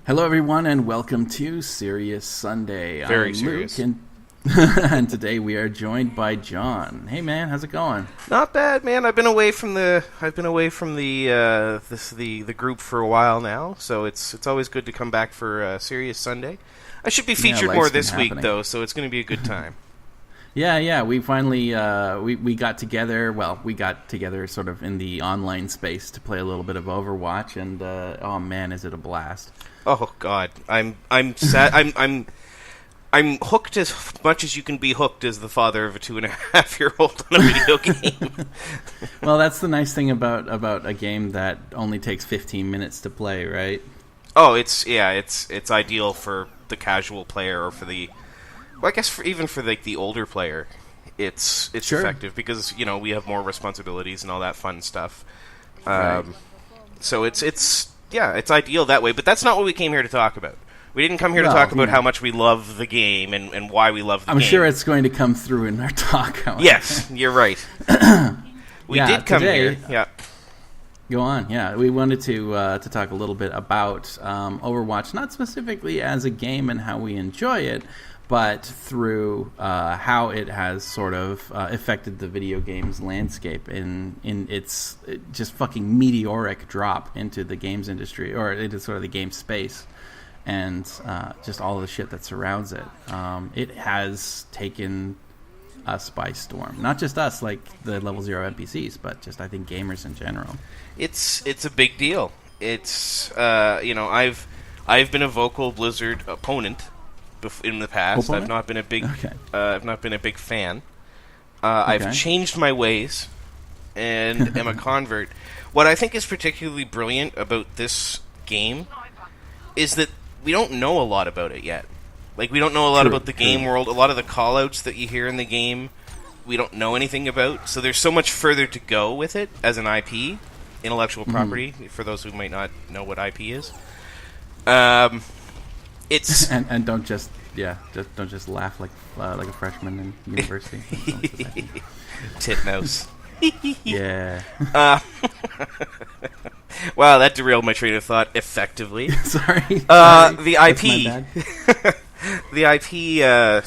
Hello, everyone, and welcome to Serious Sunday. Very I'm serious. Luke, and today we are joined by John. Hey, man, how's it going? Not bad, man. I've been away from the the group for a while now, so it's always good to come back for Serious Sunday. I should be featured more life's this been week happening. though, so it's going to be a good time. Yeah, we finally we got together. Well, we got together sort of in the online space to play a little bit of Overwatch, and oh man, is it a blast! Oh God, I'm sad. I'm hooked as much as you can be hooked as the father of a 2.5-year-old on a video game. Well, that's the nice thing about a game that only takes 15 minutes to play, right? Oh, it's ideal for the casual player or for the, well, I guess even for the older player, it's Sure. effective because we have more responsibilities and all that fun stuff. Right. So it's ideal that way. But that's not what we came here to talk about. We didn't come here to Well, talk about yeah. how much we love the game and why we love the game. I'm sure it's going to come through in our talk. However. Yes, you're right. We Yeah, did come today- here. Yeah. Go on, yeah. We wanted to talk a little bit about Overwatch, not specifically as a game and how we enjoy it, but through how it has sort of affected the video games landscape in its just fucking meteoric drop into the games industry, or into sort of the game space, and just all of the shit that surrounds it. It has taken us by storm. Not just us, like the level 0 NPCs, but just, I think, gamers in general. It's a big deal. It's I've been a vocal Blizzard opponent in the past. Opponent? I've not been a big Okay. I've not been a big fan. Okay. I've changed my ways and am a convert. What I think is particularly brilliant about this game is that we don't know a lot about it yet. Like, we don't know a lot True, about the true. game world. A lot of the call-outs that you hear in the game, we don't know anything about. So there's so much further to go with it as an IP, intellectual property, for those who might not know what IP is. It's... and don't just laugh like a freshman in university. Titmouse. Yeah. Wow, that derailed my train of thought effectively. Sorry. The That's IP, my bad. the IP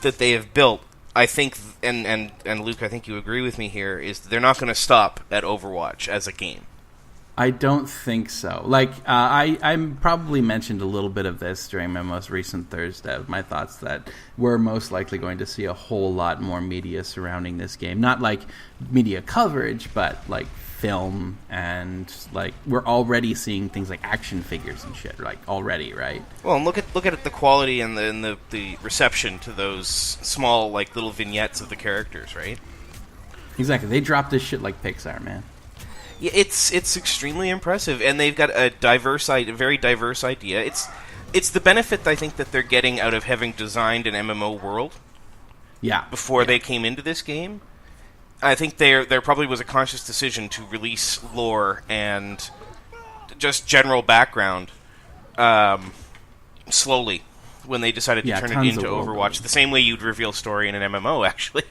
that they have built, I think, and Luke, I think you agree with me here, is they're not going to stop at Overwatch as a game. I don't think so. Like, I probably mentioned a little bit of this during my most recent Thursday. My thoughts that we're most likely going to see a whole lot more media surrounding this game. Not like media coverage, but like film, and like we're already seeing things like action figures and shit. Like already, right? Well, and look at the quality and the reception to those small like little vignettes of the characters, right? Exactly. They dropped this shit like Pixar, man. Yeah, it's extremely impressive, and they've got a very diverse idea. It's the benefit, I think, that they're getting out of having designed an MMO world Yeah. before they came into this game. I think there probably was a conscious decision to release lore and just general background slowly when they decided to turn it tons into of world Overwatch, building. the same way you'd reveal story in an MMO, actually.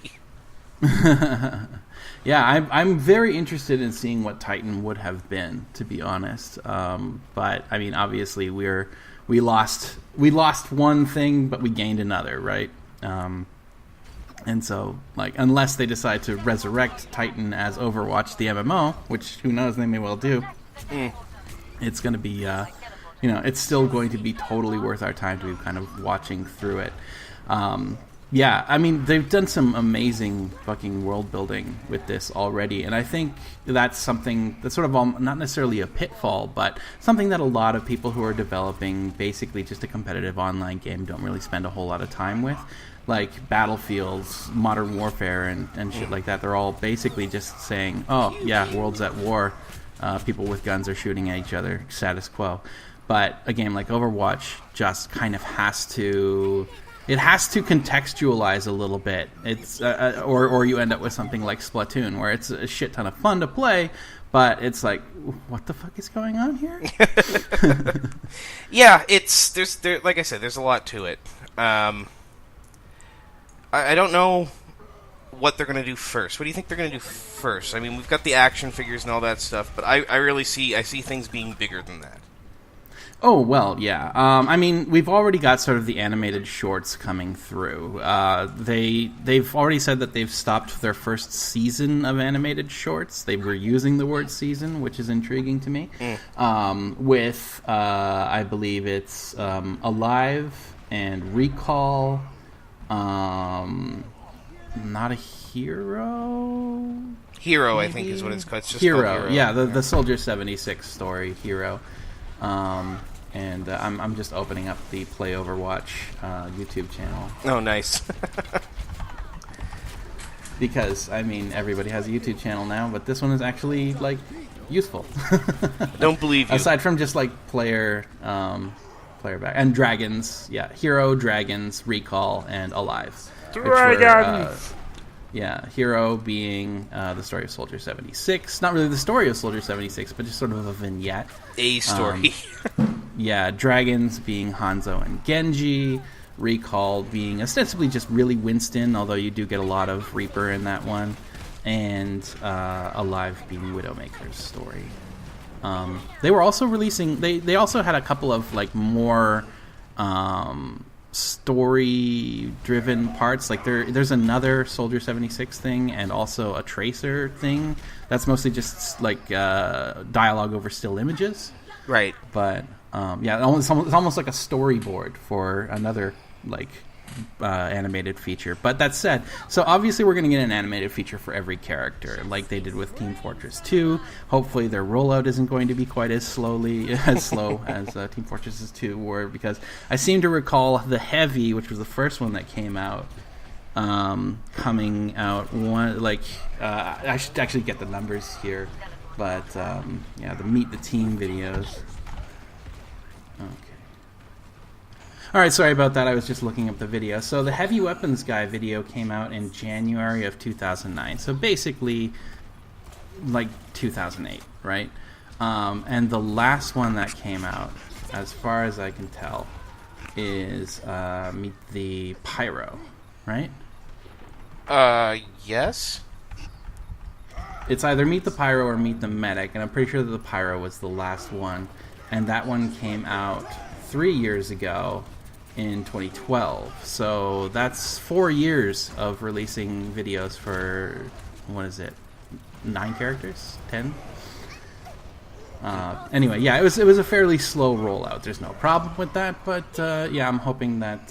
Yeah, I'm very interested in seeing what Titan would have been, to be honest. But I mean, obviously, we lost one thing, but we gained another, right? And so, like, unless they decide to resurrect Titan as Overwatch, the MMO, which who knows, they may well do. It's going to be, it's still going to be totally worth our time to be kind of watching through it. Yeah, I mean, they've done some amazing fucking world building with this already, and I think that's something that's sort of not necessarily a pitfall, but something that a lot of people who are developing basically just a competitive online game don't really spend a whole lot of time with. Like Battlefields, Modern Warfare, and shit like that. They're all basically just saying, oh, yeah, world's at war. People with guns are shooting at each other, status quo. But a game like Overwatch just kind of has to contextualize a little bit. It's or you end up with something like Splatoon, where it's a shit ton of fun to play, but it's like, what the fuck is going on here? Yeah, like I said, there's a lot to it. I don't know what they're going to do first. What do you think they're going to do first? I mean, we've got the action figures and all that stuff, but I see things being bigger than that. Oh, well, yeah. I mean, we've already got sort of the animated shorts coming through. They've already said that they've stopped their first season of animated shorts. They were using the word season, which is intriguing to me. With, I believe it's Alive and Recall, not a Hero? Hero, Maybe? I think, is what it's called. It's just Hero, called Hero. yeah, the Soldier 76 story, Hero. And I'm just opening up the Play Overwatch YouTube channel. Oh, nice. Because, I mean, everybody has a YouTube channel now, but this one is actually, like, useful. Don't believe you. Aside from just, like, player back. And Dragons, yeah. Hero, Dragons, Recall, and Alive. Dragons! Yeah, Hero being the story of Soldier 76. Not really the story of Soldier 76, but just sort of a vignette. A story. Yeah, Dragons being Hanzo and Genji. Recall being ostensibly just really Winston, although you do get a lot of Reaper in that one. And Alive being Widowmaker's story. They were also releasing... They also had a couple of, like, more... story-driven parts. Like there's another Soldier 76 thing and also a Tracer thing that's mostly just like dialogue over still images. Right. But yeah, it's almost like a storyboard for another like animated feature. But that said, so obviously we're going to get an animated feature for every character, like they did with Team Fortress 2. Hopefully their rollout isn't going to be quite as slow as Team Fortress 2 were, because I seem to recall the Heavy, which was the first one that came out, coming out one like I should actually get the numbers here, but yeah, the Meet the Team videos. Okay. All right, sorry about that. I was just looking up the video. So the Heavy Weapons Guy video came out in January of 2009. So basically, like 2008, right? And the last one that came out, as far as I can tell, is Meet the Pyro, right? Yes. It's either Meet the Pyro or Meet the Medic, and I'm pretty sure that the Pyro was the last one. And that one came out 3 years ago in 2012. So that's 4 years of releasing videos for, what is it, 9 characters? 10? Anyway, yeah, it was a fairly slow rollout. There's no problem with that, but yeah, I'm hoping that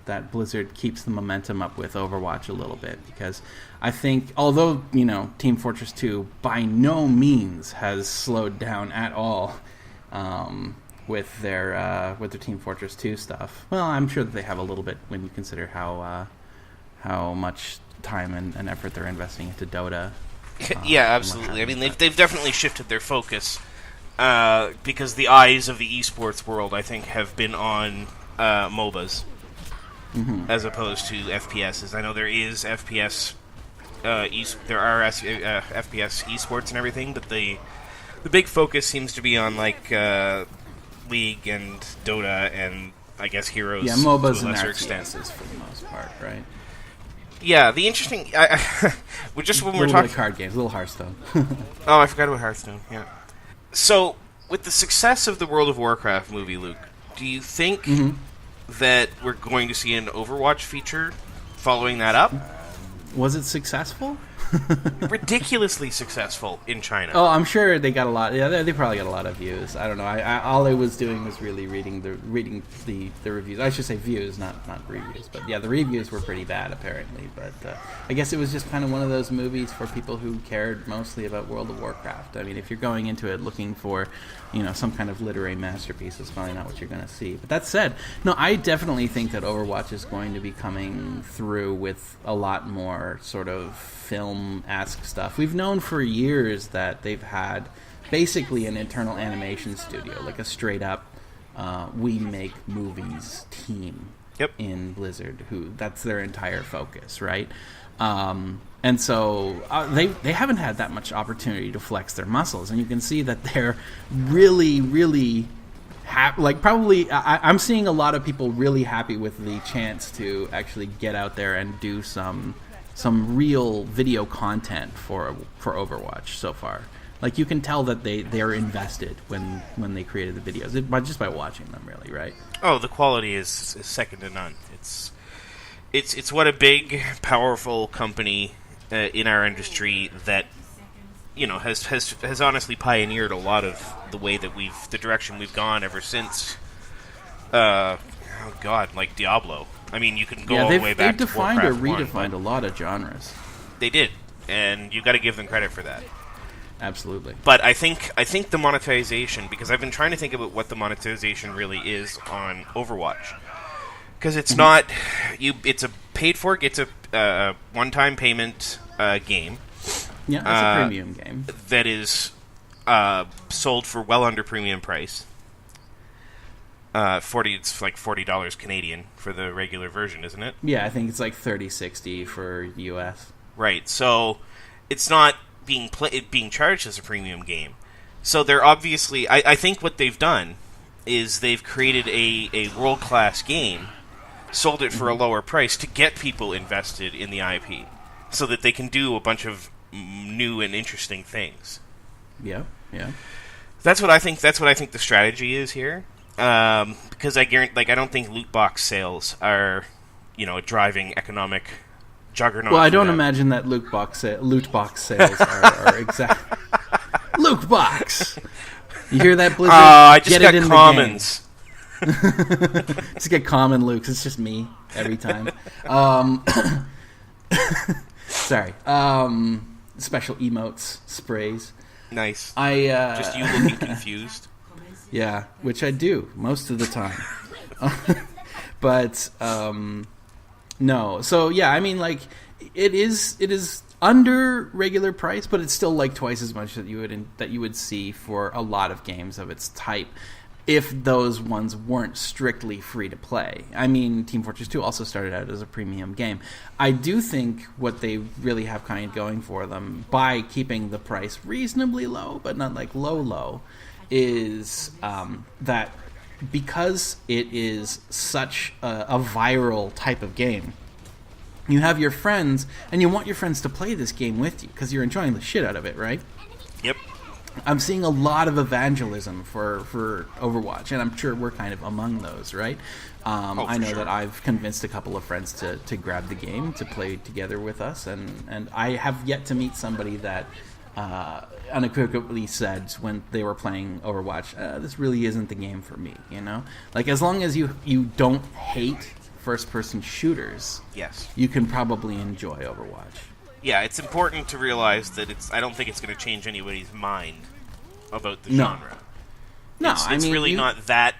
that Blizzard keeps the momentum up with Overwatch a little bit, because I think, although, you know, Team Fortress 2 by no means has slowed down at all with their Team Fortress 2 stuff. Well, I'm sure that they have a little bit when you consider how much time and effort they're investing into Dota. Yeah, absolutely. I mean, they've definitely shifted their focus because the eyes of the esports world, I think, have been on MOBAs as opposed to FPSs. I know there is FPS, there are FPS esports and everything, but the big focus seems to be on like League and Dota and I guess Heroes. Yeah, MOBAs to a lesser and extent for the most part, right? Yeah, the interesting. Just when we're talking talking card games, a little Hearthstone. Oh, I forgot about Hearthstone. Yeah. So, with the success of the World of Warcraft movie, Luke, do you think that we're going to see an Overwatch feature following that up? Was it successful? Ridiculously successful in China. Oh, I'm sure they got a lot. Yeah, they probably got a lot of views. I don't know. All I was doing was really reading the reviews. I should say views, not reviews. But yeah, the reviews were pretty bad apparently. But I guess it was just kind of one of those movies for people who cared mostly about World of Warcraft. I mean, if you're going into it looking for, you know, some kind of literary masterpiece, it's probably not what you're going to see. But that said, no, I definitely think that Overwatch is going to be coming through with a lot more sort of film-esque stuff. We've known for years that they've had basically an internal animation studio, like a straight-up we make movies team in Blizzard, who that's their entire focus, right? And so they haven't had that much opportunity to flex their muscles, and you can see that they're really, really probably I'm seeing a lot of people really happy with the chance to actually get out there and do some real video content for Overwatch so far. Like, you can tell that they're invested when they created the videos, just by watching them, really, right? Oh, the quality is second to none. It's what a big, powerful company in our industry that, you know, has honestly pioneered a lot of the way that the direction we've gone ever since. Like Diablo. I mean, you can go all the way back to Warcraft 1. They've defined or redefined a lot of genres. They did, and you got to give them credit for that. Absolutely. But I think the monetization, because I've been trying to think about what the monetization really is on Overwatch, because it's not it's a paid for, it's a one-time payment game. Yeah, it's a premium game that is sold for well under premium price. It's like $40 Canadian for the regular version, isn't it? Yeah, I think it's like $30.60 for US. Right. So it's not being charged as a premium game. So they're obviously, I think what they've done is they've created a world-class game, sold it for a lower price to get people invested in the IP, so that they can do a bunch of new and interesting things. Yeah. That's what I think the strategy is here. Because I guarantee, I don't think loot box sales are, a driving economic juggernaut. Well, I don't imagine that loot box sales are exact. Loot box. You hear that, Blizzard? I just got commons. Just get common Lukes. It's just me every time. Sorry. Special emotes, sprays. Nice. Just you looking confused. Yeah, which I do most of the time. But no. So yeah, I mean, like, it is under regular price, but it's still like twice as much that you would see for a lot of games of its type, if those ones weren't strictly free to play. I mean, Team Fortress 2 also started out as a premium game. I do think what they really have kind of going for them, by keeping the price reasonably low, but not like low, is that because it is such a viral type of game, you have your friends, and you want your friends to play this game with you because you're enjoying the shit out of it, right? Yep. I'm seeing a lot of evangelism for Overwatch, and I'm sure we're kind of among those, right? I know that I've convinced a couple of friends to grab the game, to play together with us, and I have yet to meet somebody that unequivocally said when they were playing Overwatch, this really isn't the game for me, Like, as long as you don't hate first-person shooters, yes, you can probably enjoy Overwatch. Yeah, it's important to realize that I don't think it's going to change anybody's mind about the genre. No, it's really not that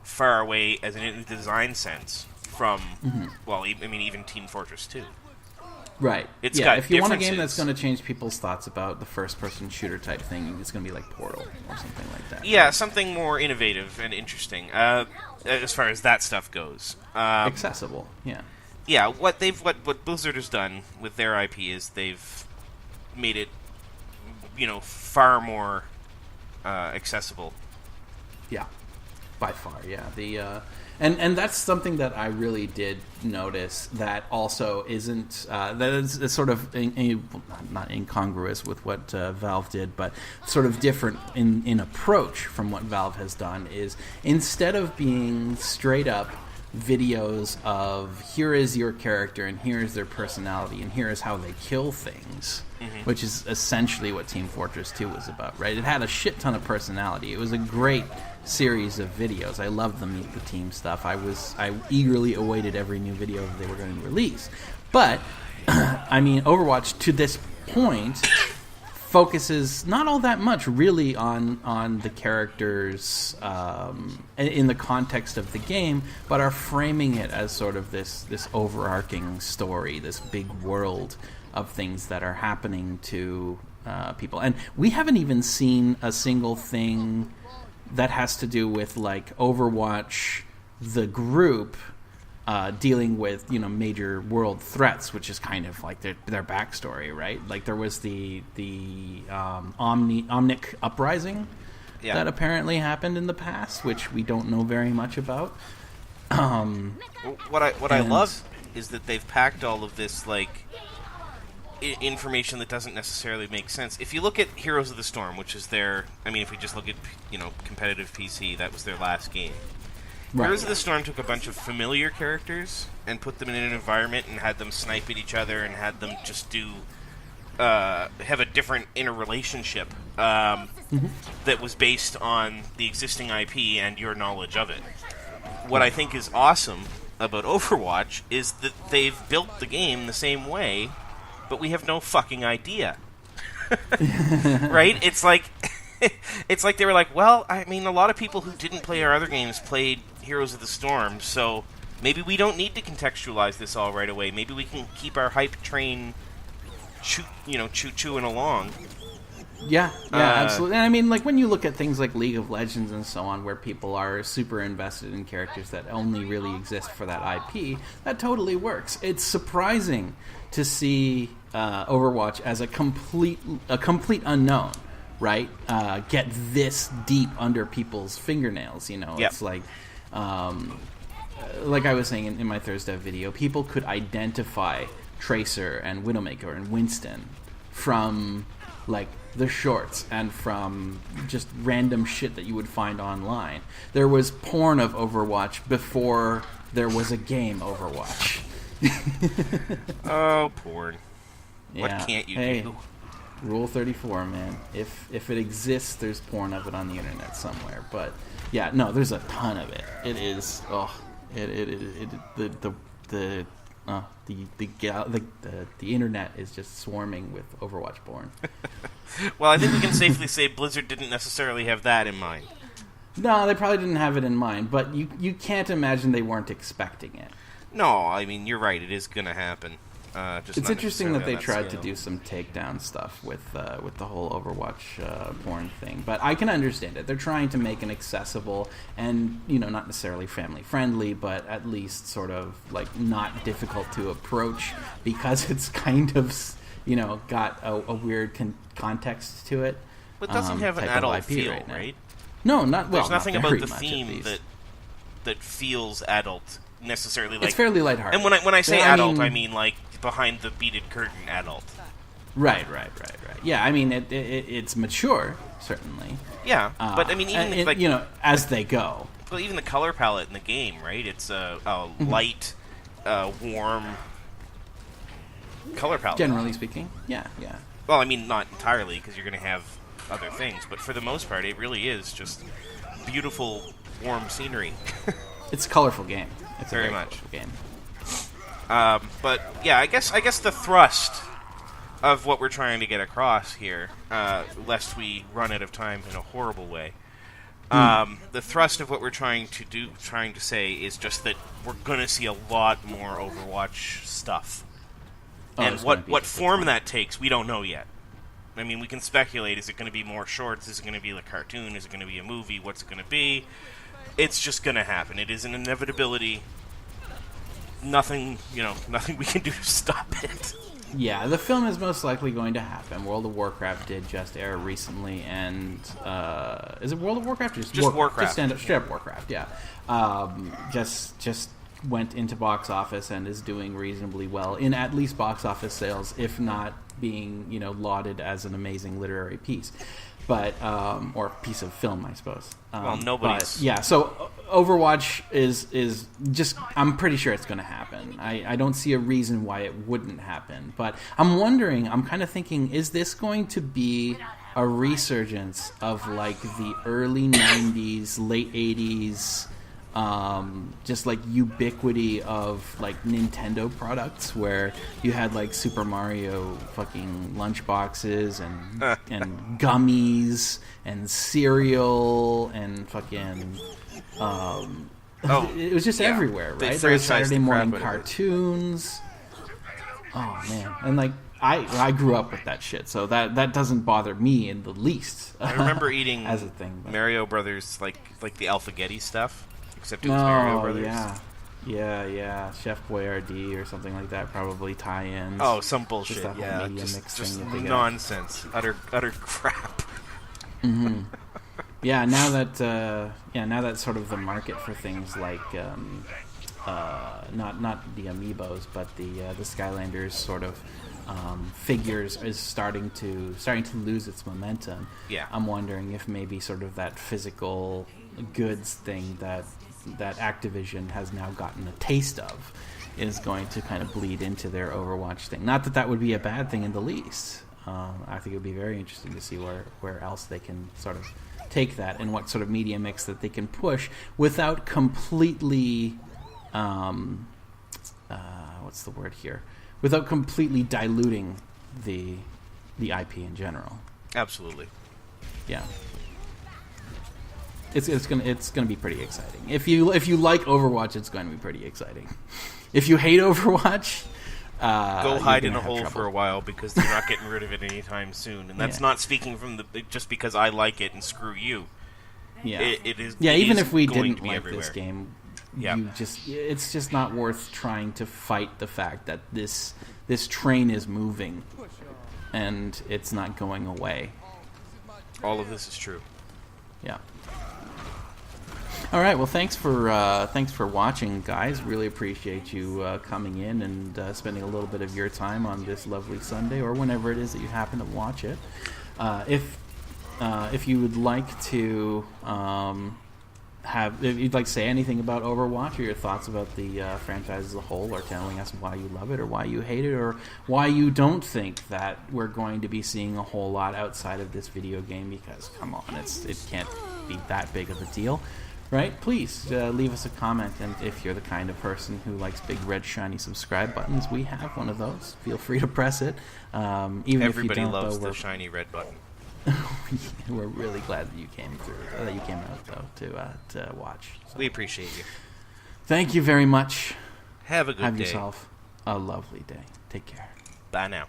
far away as in a design sense from, even Team Fortress 2. Right. It's if you want a game that's going to change people's thoughts about the first-person shooter type thing, it's going to be like Portal or something like that. Yeah, right? Something more innovative and interesting as far as that stuff goes. Accessible, yeah. Yeah, what Blizzard has done with their IP is they've made it, far more accessible. Yeah, by far, yeah. And that's something that I really did notice that also isn't that is sort of not incongruous with what Valve did, but sort of different in approach from what Valve has done. Is instead of being straight up videos of here is your character and here is their personality and here is how they kill things, which is essentially what Team Fortress 2 was about, right? It had a shit ton of personality. It was a great series of videos. I loved the Meet the Team stuff. I eagerly awaited every new video that they were going to release. But I mean, Overwatch to this point focuses not all that much really on the characters in the context of the game, but are framing it as sort of this overarching story, this big world of things that are happening to people. And we haven't even seen a single thing that has to do with like Overwatch, the group, dealing with major world threats, which is kind of like their backstory, right? Like there was the Omnic uprising that apparently happened in the past, which we don't know very much about. What I love is that they've packed all of this like information that doesn't necessarily make sense. If you look at Heroes of the Storm, which is their, I mean, if we just look at, competitive PC, that was their last game. Right. Heroes of the Storm took a bunch of familiar characters and put them in an environment and had them snipe at each other and had them just have a different interrelationship that was based on the existing IP and your knowledge of it. What I think is awesome about Overwatch is that they've built the game the same way, but we have no fucking idea. Right? It's like they were like, well, I mean, a lot of people who didn't play our other games played Heroes of the Storm, so maybe we don't need to contextualize this all right away. Maybe we can keep our hype train chewing along. Yeah, absolutely. And I mean, like, when you look at things like League of Legends and so on, where people are super invested in characters that only really exist for that IP, that totally works. It's surprising to see Overwatch as a complete unknown, right? Get this deep under people's fingernails, Yep. It's like I was saying in my Thursday video, people could identify Tracer and Widowmaker and Winston from, like, the shorts and from just random shit that you would find online. There was porn of Overwatch before there was a game Overwatch. Oh, porn. Yeah. What can't you do? Rule 34, man. If it exists, there's porn of it on the internet somewhere. But yeah, no, there's a ton of it. It is the internet is just swarming with Overwatch porn. Well, I think we can safely say Blizzard didn't necessarily have that in mind. No, they probably didn't have it in mind, but you can't imagine they weren't expecting it. No, I mean, you're right. It is going to happen. It's interesting that they tried to do some takedown stuff with the whole Overwatch porn thing, but I can understand it. They're trying to make an accessible and, not necessarily family friendly, but at least sort of like not difficult to approach, because it's kind of got a weird context to it. But it doesn't have an adult feel, right? No, not well. There's nothing not about the much, theme that feels adult necessarily. Like, it's fairly lighthearted. And when I say adult, I mean like behind the beaded curtain adult. Right. Yeah, I mean it's mature, certainly. Yeah, but I mean even as they go. Well, even the color palette in the game, right? It's a light, warm color palette. Generally speaking, yeah. Well, I mean, not entirely, because you're going to have other things, but for the most part, it really is just beautiful, warm scenery. It's a colorful game. It's very a much colorful game. But yeah, I guess the thrust of what we're trying to get across here, lest we run out of time in a horrible way. The thrust of what we're trying to say is just that we're going to see a lot more Overwatch stuff. And what form that takes, we don't know yet. I mean, we can speculate. Is it going to be more shorts? Is it going to be a cartoon? Is it going to be a movie? What's it going to be? It's just going to happen. It is an inevitability. Nothing we can do to stop it. Yeah, the film is most likely going to happen. World of Warcraft did just air recently, and is it World of Warcraft? Or just Warcraft. Just straight up Warcraft, yeah. Just went into box office and is doing reasonably well in at least box office sales, if not being lauded as an amazing literary piece, but or piece of film, I suppose. Well, nobody's. But, yeah, so Overwatch is just. I'm pretty sure it's going to happen. I don't see a reason why it wouldn't happen. But I'm wondering. I'm kind of thinking: is this going to be a resurgence of like the early '90s, late '80s? Just like ubiquity of like Nintendo products, where you had like Super Mario fucking lunchboxes and gummies and cereal and fucking it was just everywhere, right? There was Saturday morning cartoons. Oh man, and like I grew up with that shit, so that doesn't bother me in the least. I remember eating as a thing, Mario Brothers, like the Alpha-Getty stuff. Except it was Mario Brothers. Yeah. Chef Boyardee or something like that, probably tie-ins. Oh, some bullshit. Just nonsense. Utter crap. Mm-hmm. Yeah, now that sort of the market for things like not the Amiibos, but the Skylanders sort of figures is starting to lose its momentum. Yeah. I'm wondering if maybe sort of that physical goods thing that Activision has now gotten a taste of is going to kind of bleed into their Overwatch thing. Not that would be a bad thing in the least. I think it would be very interesting to see where else they can sort of take that and what sort of media mix that they can push without completely what's the word here? Without completely diluting the IP in general. Absolutely. Yeah. It's gonna be pretty exciting. If you like Overwatch, it's going to be pretty exciting. If you hate Overwatch, go hide in a hole for a while because they're not getting rid of it anytime soon. And that's not speaking from just because I like it and screw you. Yeah, it is. Yeah, even is if we going didn't to be like everywhere. this game, Yeah. it's just not worth trying to fight the fact that this train is moving and it's not going away. All of this is true. Yeah. All right. Well, thanks for watching, guys. Really appreciate you coming in and spending a little bit of your time on this lovely Sunday or whenever it is that you happen to watch it. If you would like to if you'd like to say anything about Overwatch or your thoughts about the franchise as a whole, or telling us why you love it or why you hate it or why you don't think that we're going to be seeing a whole lot outside of this video game, because come on, it can't be that big of a deal, right? Please leave us a comment, and if you're the kind of person who likes big red shiny subscribe buttons, we have one of those. Feel free to press it. Even Everybody if you don't, loves though, the shiny red button. we're really glad that you came through. That you came out though to watch. So. We appreciate you. Thank you very much. Have a good day. Have yourself a lovely day. Take care. Bye now.